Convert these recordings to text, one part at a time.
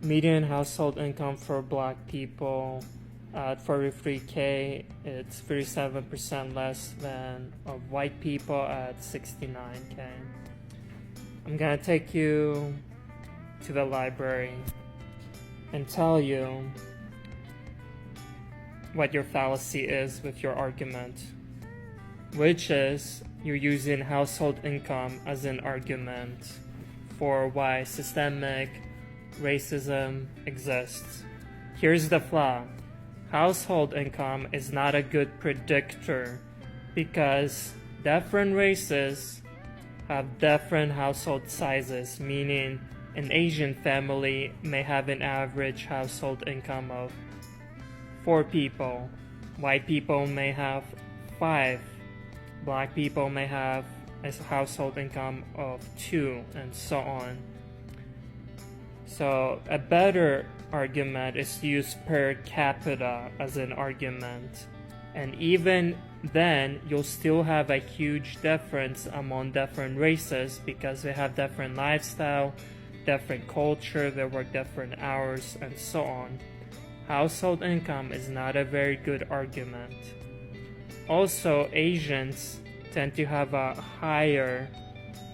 median household income for black people at 43K, it's 37% less than of white people at 69K. I'm gonna take you to the library and tell you what your fallacy is with your argument, which is you're using household income as an argument for why systemic racism exists. Here's the flaw. Household income is not a good predictor because different races have different household sizes, meaning an Asian family may have an average household income of 4 people. White people may have 5. Black people may have a household income of 2, and so on. So a better argument is to use per capita as an argument. And even then, you'll still have a huge difference among different races because they have different lifestyle, different culture, they work different hours, and so on. Household income is not a very good argument. Also, Asians tend to have a higher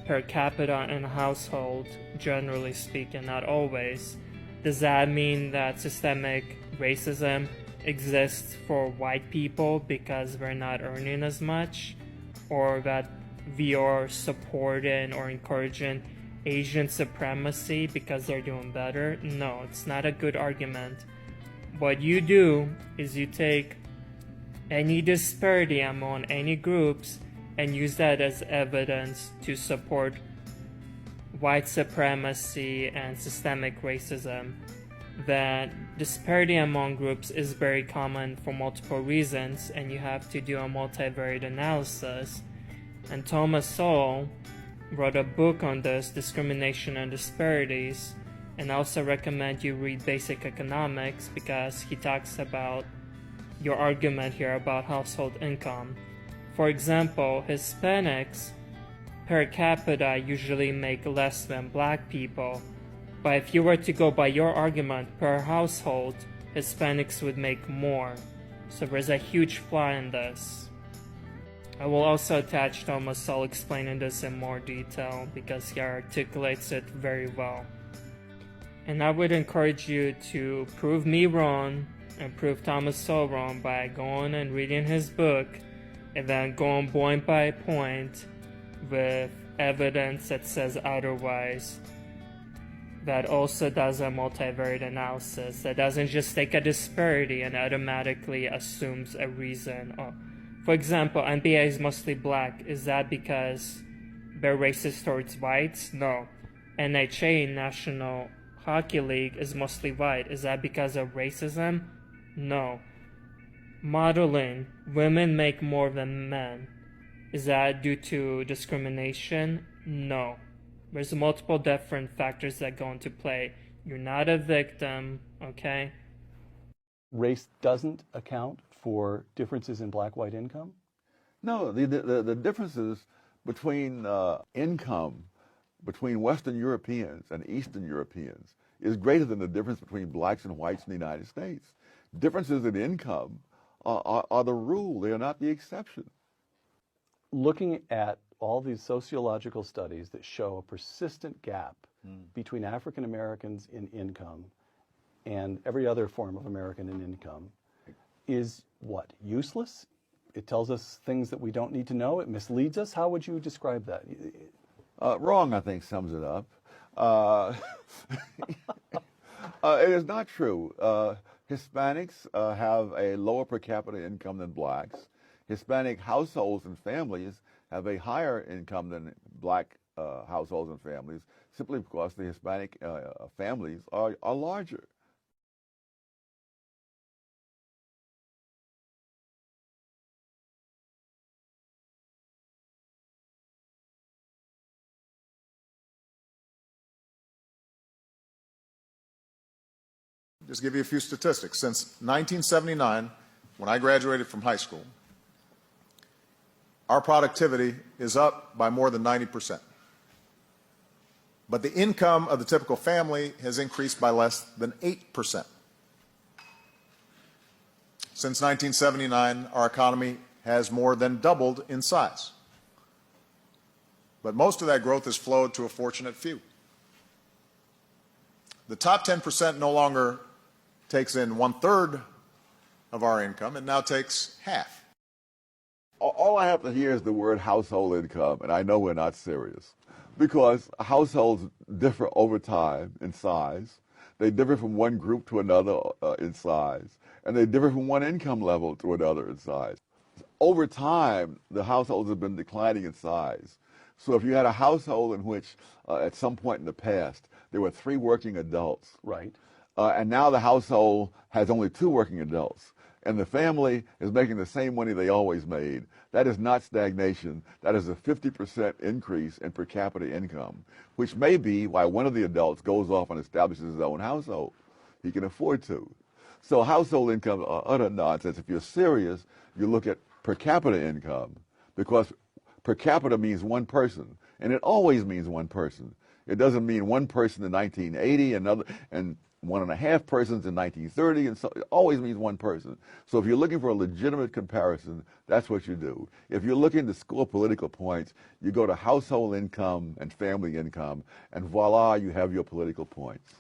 per capita in household, generally speaking, not always. Does that mean that systemic racism exists for white people because we're not earning as much, or that we are supporting or encouraging Asian supremacy because they're doing better? No, it's not a good argument. What you do is you take any disparity among any groups and use that as evidence to support white supremacy and systemic racism. That disparity among groups is very common for multiple reasons, and you have to do a multivariate analysis. And Thomas Sowell wrote a book on this, Discrimination and Disparities, and I also recommend you read Basic Economics because he talks about your argument here about household income. For example, Hispanics per capita usually make less than black people, but if you were to go by your argument per household, Hispanics would make more. So there's a huge flaw in this. I will also attach Thomas Sowell explaining this in more detail because he articulates it very well. And I would encourage you to prove me wrong and prove Thomas Sowell wrong by going and reading his book and then going point by point with evidence that says otherwise, that also does a multivariate analysis, that doesn't just take a disparity and automatically assumes a reason. For example, NBA is mostly black. Is that because they're racist towards whites? No. NHA, National Hockey League, is mostly white. Is that because of racism? No. Modeling, women make more than men. Is that due to discrimination? No. There's multiple different factors that go into play. You're not a victim, okay? Race doesn't account for differences in black-white income? No, the differences between income between Western Europeans and Eastern Europeans is greater than the difference between blacks and whites in the United States. Differences in income are the rule, they are not the exception. Looking at all these sociological studies that show a persistent gap between African Americans in income and every other form of American in income is what? Useless? It tells us things that we don't need to know? It misleads us? How would you describe that? Wrong, I think, sums it up. It is not true. Hispanics have a lower per capita income than blacks. Hispanic households and families have a higher income than black households and families, simply because the Hispanic families are larger. Just give you a few statistics. Since 1979, when I graduated from high school, our productivity is up by more than 90%. but the income of the typical family has increased by less than 8%. Since 1979, our economy has more than doubled in size. But most of that growth has flowed to a fortunate few. The top 10% no longer takes in 1/3 of our income, it now takes half. All I have to hear is the word household income, and I know we're not serious. Because households differ over time in size. They differ from one group to another in size. And they differ from one income level to another in size. Over time, the households have been declining in size. So if you had a household in which, at some point in the past, there were 3 working adults. Right. And now the household has only 2 working adults. And the family is making the same money they always made. That is not stagnation. That is a 50% increase in per capita income, which may be why one of the adults goes off and establishes his own household. He can afford to. So household income are utter nonsense. If you're serious, you look at per capita income, because per capita means one person, and it always means one person. It doesn't mean one person in 1980, and 1.5 persons in 1930, and so it always means one person. So if you're looking for a legitimate comparison, that's what you do. If you're looking to score political points, you go to household income and family income, and voila, you have your political points.